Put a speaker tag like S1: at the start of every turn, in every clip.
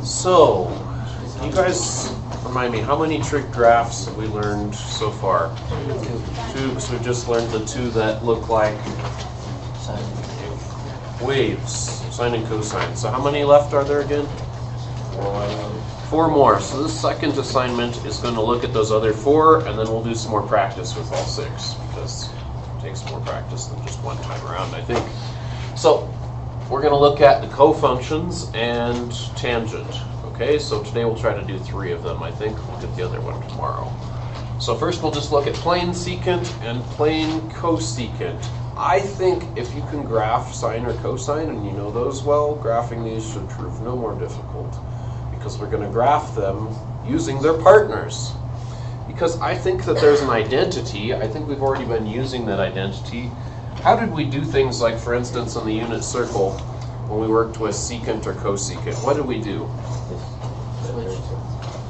S1: So, can you guys remind me, how many trig graphs have we learned so far? Two, so we just learned the two that look like waves, sine and cosine. So how many left are there again? Four more. So this second assignment is going to look at those other four, and then we'll do some more practice with all six, because it takes more practice than just one time around, I think. So we're going to look at the co-functions and tangent. Okay, so today we'll try to do three of them, I think. We'll get the other one tomorrow. So first we'll just look at plane secant and plane cosecant. I think if you can graph sine or cosine, and you know those well, graphing these should prove no more difficult, because we're going to graph them using their partners. Because I think that there's an identity. I think we've already been using that identity. How did we do things like, for instance, in the unit circle, when we worked with secant or cosecant? What did we do?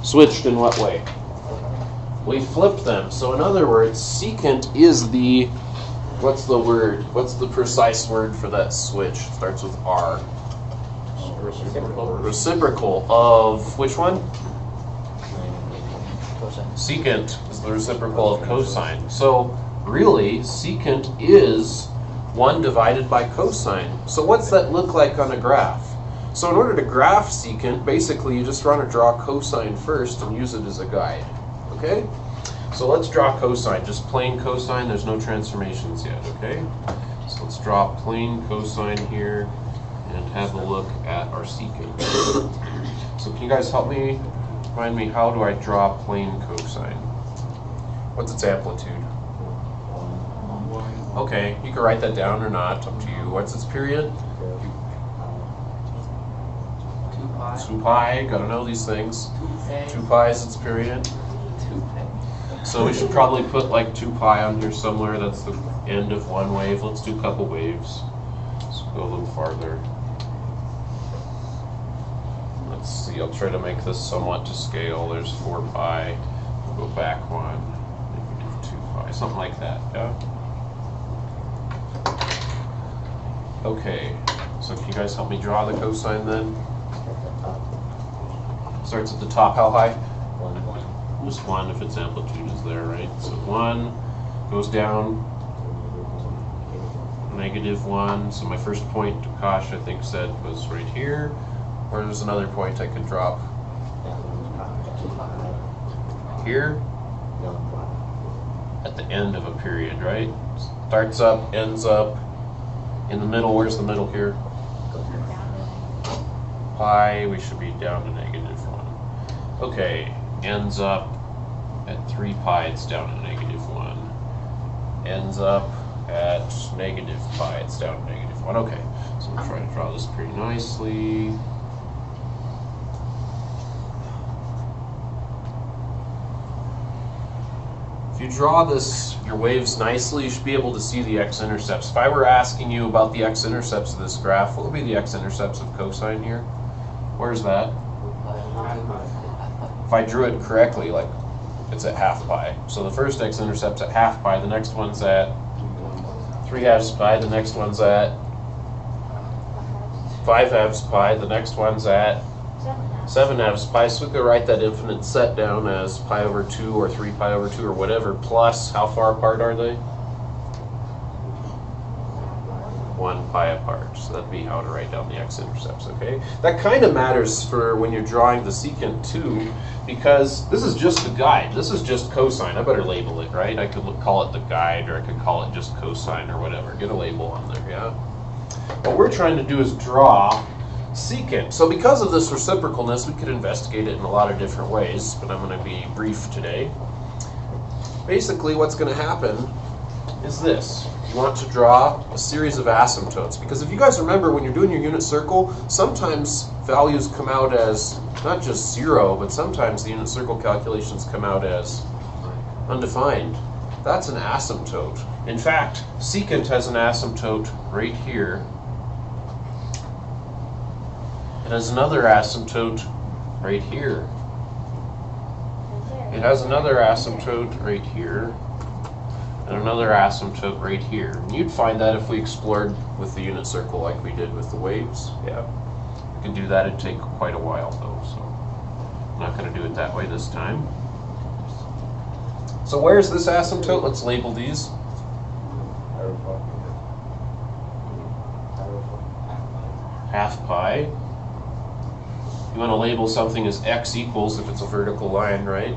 S1: Switched in what way? We flipped them. So in other words, secant is the, what's the word? What's the precise word for that switch? It starts with R. Reciprocal of which one? Secant is the reciprocal of cosine. So really, secant is 1 divided by cosine. So what's that look like on a graph? So in order to graph secant, basically you just want to draw cosine first and use it as a guide. Okay? So let's draw cosine, just plain cosine. There's no transformations yet, okay? So let's draw plain cosine here and have a look at our secant. So can you guys help me? Remind me, how do I draw plain cosine? What's its amplitude? Okay, you can write that down or not, up to you. What's its period? 2 pi, gotta know these things. 2 pi is its period. So we should probably put like 2 pi on here somewhere. That's the end of one wave. Let's do a couple waves. Let's go a little farther. Let's see, I'll try to make this somewhat to scale. There's 4 pi. We'll go back one. Maybe 2 pi, something like that, yeah? Okay, so can you guys help me draw the cosine then? Starts at the top, how high? 1. Just 1 if its amplitude is there, right? So 1 goes down, -1. So my first point, Akash, I think, said was right here. Or there's another point I could drop. Here? At the end of a period, right? Starts up, ends up. In the middle, where's the middle here? Pi, we should be down to -1. Okay, ends up at 3 pi, it's down to -1. Ends up at -pi, it's down to -1. Okay, so I'm trying to draw this pretty nicely. If you draw this, your waves nicely, you should be able to see the x-intercepts. If I were asking you about the x-intercepts of this graph, what would be the x-intercepts of cosine here? Where's that? If I drew it correctly, like it's at ½ pi. So the first x-intercept's at ½ pi, the next one's at 3/2 pi, the next one's at 5/2 pi, the next one's at 7/2 pi. So we could write that infinite set down as pi over 2 or 3 pi over 2 or whatever, plus how far apart are they? 1 pi apart. So that'd be how to write down the x-intercepts, okay? That kind of matters for when you're drawing the secant too, because this is just the guide. This is just cosine. I better label it, right? I could call it the guide, or I could call it just cosine or whatever. Get a label on there, yeah? What we're trying to do is draw secant. So because of this reciprocalness, we could investigate it in a lot of different ways, but I'm going to be brief today. Basically, what's going to happen is this. You want to draw a series of asymptotes, because if you guys remember, when you're doing your unit circle, sometimes values come out as not just 0, but sometimes the unit circle calculations come out as undefined. That's an asymptote. In fact, secant has an asymptote right here. It has another asymptote right here. It has another asymptote right here. And another asymptote right here. And you'd find that if we explored with the unit circle like we did with the waves. Yeah. You can do that, it'd take quite a while though, so I'm not going to do it that way this time. So where's this asymptote? Let's label these. Half pi. You want to label something as x equals if it's a vertical line, right?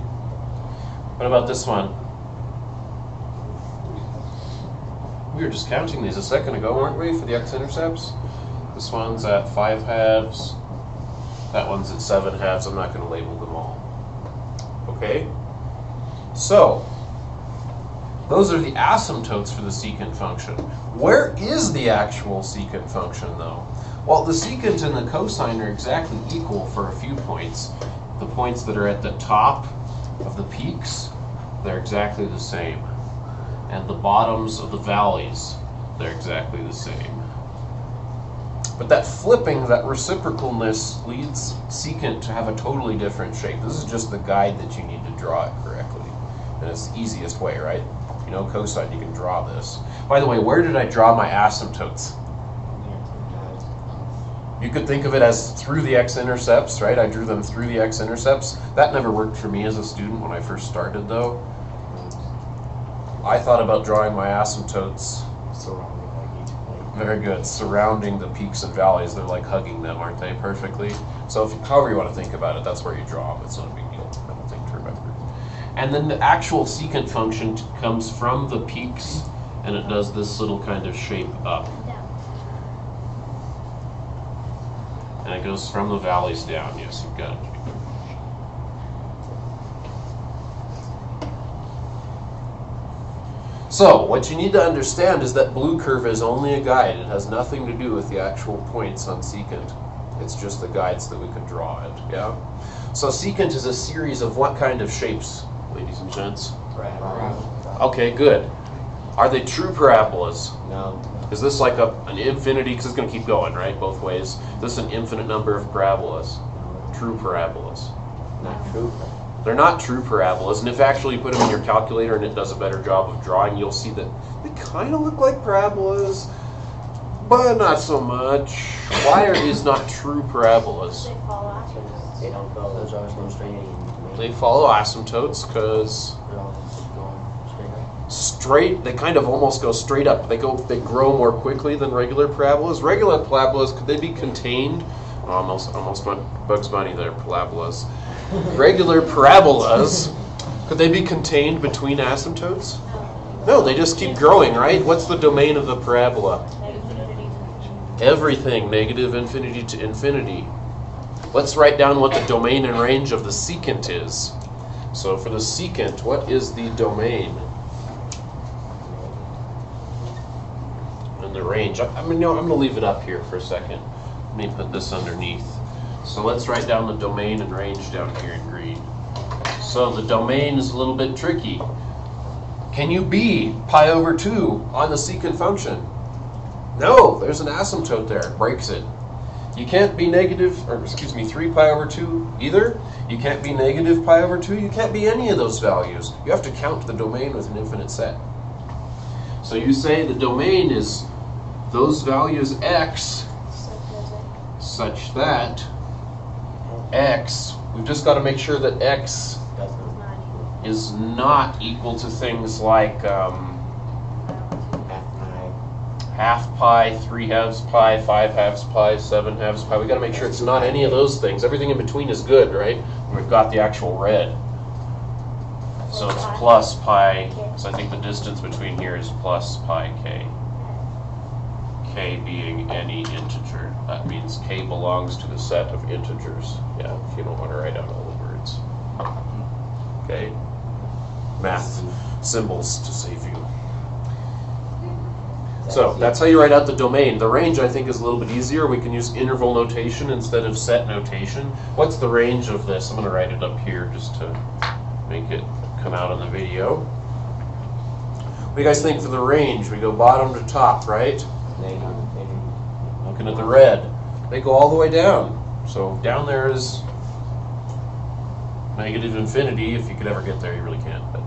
S1: What about this one? We were just counting these a second ago, weren't we, for the x-intercepts? This one's at 5 halves. That one's at 7 halves. I'm not going to label them all. Okay? So, those are the asymptotes for the secant function. Where is the actual secant function, though? Well, the secant and the cosine are exactly equal for a few points. The points that are at the top of the peaks, they're exactly the same. And the bottoms of the valleys, they're exactly the same. But that flipping, that reciprocalness, leads secant to have a totally different shape. This is just the guide that you need to draw it correctly. And it's the easiest way, right? If you know cosine, you can draw this. By the way, where did I draw my asymptotes? You could think of it as through the x-intercepts, right? I drew them through the x-intercepts. That never worked for me as a student when I first started, though. I thought about drawing my asymptotes. Very good. Surrounding the peaks and valleys. They're like hugging them, aren't they, perfectly? So however you want to think about it, that's where you draw them. It's not a big deal, I don't think, to remember. And then the actual secant function comes from the peaks, and it does this little kind of shape up. And it goes from the valleys down. Yes, you've got it. So, what you need to understand is that blue curve is only a guide. It has nothing to do with the actual points on secant. It's just the guides that we can draw it, yeah? So secant is a series of what kind of shapes, ladies and gents?
S2: Parabola.
S1: Okay, good. Are they true parabolas?
S2: No.
S1: Is this like an infinity, because it's going to keep going, right, both ways? Is this an infinite number of parabolas? True parabolas.
S2: Not true.
S1: They're not true parabolas, and if actually you put them in your calculator and it does a better job of drawing, you'll see that they kind of look like parabolas, but not so much. Why are these not true parabolas?
S2: They don't go. Those are no straight.
S1: They follow asymptotes because
S2: They're all going
S1: straight. They kind of almost go straight up. They grow more quickly than regular parabolas. Regular parabolas, could they be contained? Oh, almost went Bugs Bunny there. Parabolas. Regular parabolas, could they be contained between asymptotes? No, they just keep growing, right? What's the domain of the parabola? Everything, negative infinity to infinity. Let's write down what the domain and range of the secant is. So for the secant, what is the domain? And the range. I'm going to leave it up here for a second. Let me put this underneath. So let's write down the domain and range down here in green. So the domain is a little bit tricky. Can you be pi over 2 on the secant function? No, there's an asymptote there. It breaks it. You can't be 3 pi over 2 either. You can't be negative pi over 2. You can't be any of those values. You have to count the domain with an infinite set. So you say the domain is those values x such that x, we've just got to make sure that x is not equal to things like half pi, 3 halves pi, 5 halves pi, 7 halves pi. We've got to make sure it's not any of those things. Everything in between is good, right? And we've got the actual red. So it's plus pi, so I think the distance between here is plus pi k. K being any integer. That means k belongs to the set of integers. Yeah, if you don't want to write out all the words. Okay? Math symbols to save you. So that's how you write out the domain. The range, I think, is a little bit easier. We can use interval notation instead of set notation. What's the range of this? I'm going to write it up here just to make it come out on the video. What do you guys think for the range? We go bottom to top, right? Looking at the red. They go all the way down. So down there is negative infinity. If you could ever get there, you really can't. But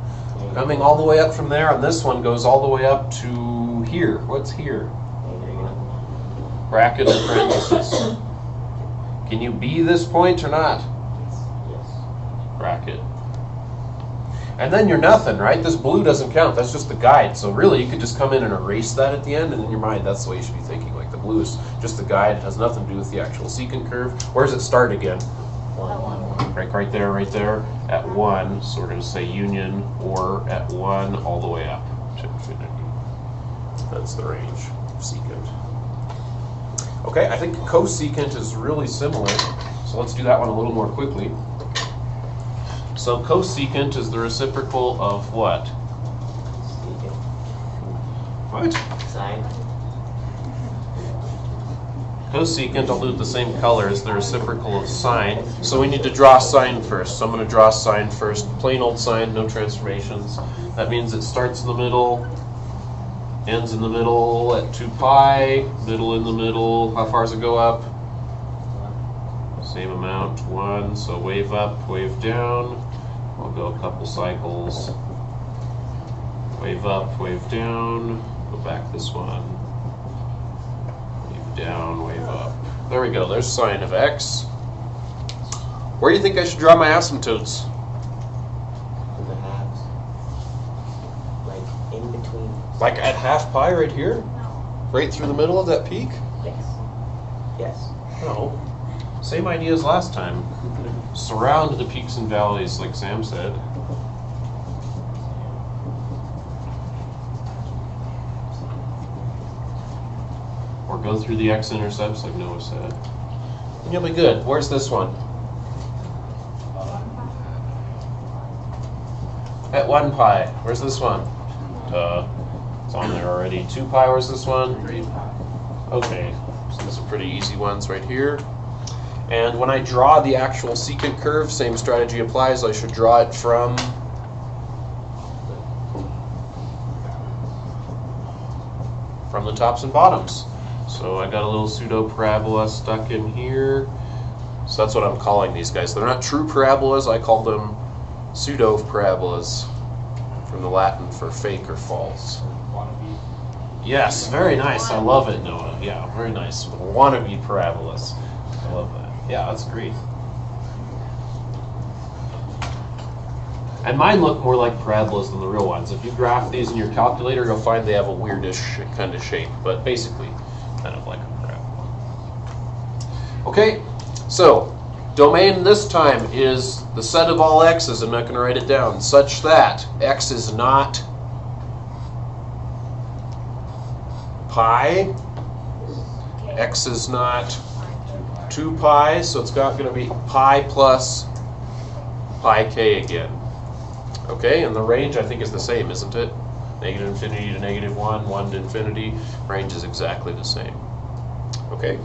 S1: coming all the way up from there, and this one goes all the way up to here. What's here? Bracket and parenthesis. Can you be this point or not?
S2: Yes.
S1: Bracket. And then you're nothing, right? This blue doesn't count. That's just the guide. So really, you could just come in and erase that at the end, and in your mind, that's the way you should be thinking. Like the blue is just the guide. It has nothing to do with the actual secant curve. Where does it start again?
S2: 1.
S1: Right there, right there. At 1. So we're going to say union or at 1 all the way up to infinity. That's the range of secant. Okay, I think cosecant is really similar. So let's do that one a little more quickly. So cosecant is the reciprocal of what?
S2: Secant.
S1: What?
S2: Sine.
S1: Cosecant, I'll do it the same color as the reciprocal of sine. So we need to draw sine first. So I'm going to draw sine first. Plain old sine, no transformations. That means it starts in the middle, ends in the middle at 2 pi, middle in the middle. How far does it go up? Same amount, 1. So wave up, wave down. I'll go a couple cycles. Wave up, wave down. Go back this one. Wave down, wave up. There we go. There's sine of x. Where do you think I should draw my asymptotes?
S2: In the halves. Like in between.
S1: Like at half pi right here? Right through the middle of that peak?
S2: Yes. Yes.
S1: No. Same idea as last time. Surround the peaks and valleys, like Sam said. Or go through the x-intercepts, like Noah said. And you'll be good. Where's this one? At 1 pi. Where's this one? It's on there already. 2 pi, where's this one?
S3: 3 pi.
S1: Okay, so these are pretty easy ones right here. And when I draw the actual secant curve, same strategy applies. I should draw it from the tops and bottoms. So I got a little pseudo parabola stuck in here. So that's what I'm calling these guys. They're not true parabolas. I call them pseudo parabolas, from the Latin for fake or false. Yes, very nice. I love it, Noah. Yeah, very nice. Wannabe parabolas. I love that. Yeah, that's great. And mine look more like parabolas than the real ones. If you graph these in your calculator, you'll find they have a weirdish kind of shape, but basically kind of like a parabola. Okay, so domain this time is the set of all x's. I'm not going to write it down, such that x is not pi, x is not 2 pi, so it's going to be pi plus pi k again. Okay, and the range I think is the same, isn't it? Negative infinity to negative 1, 1 to infinity. Range is exactly the same. Okay.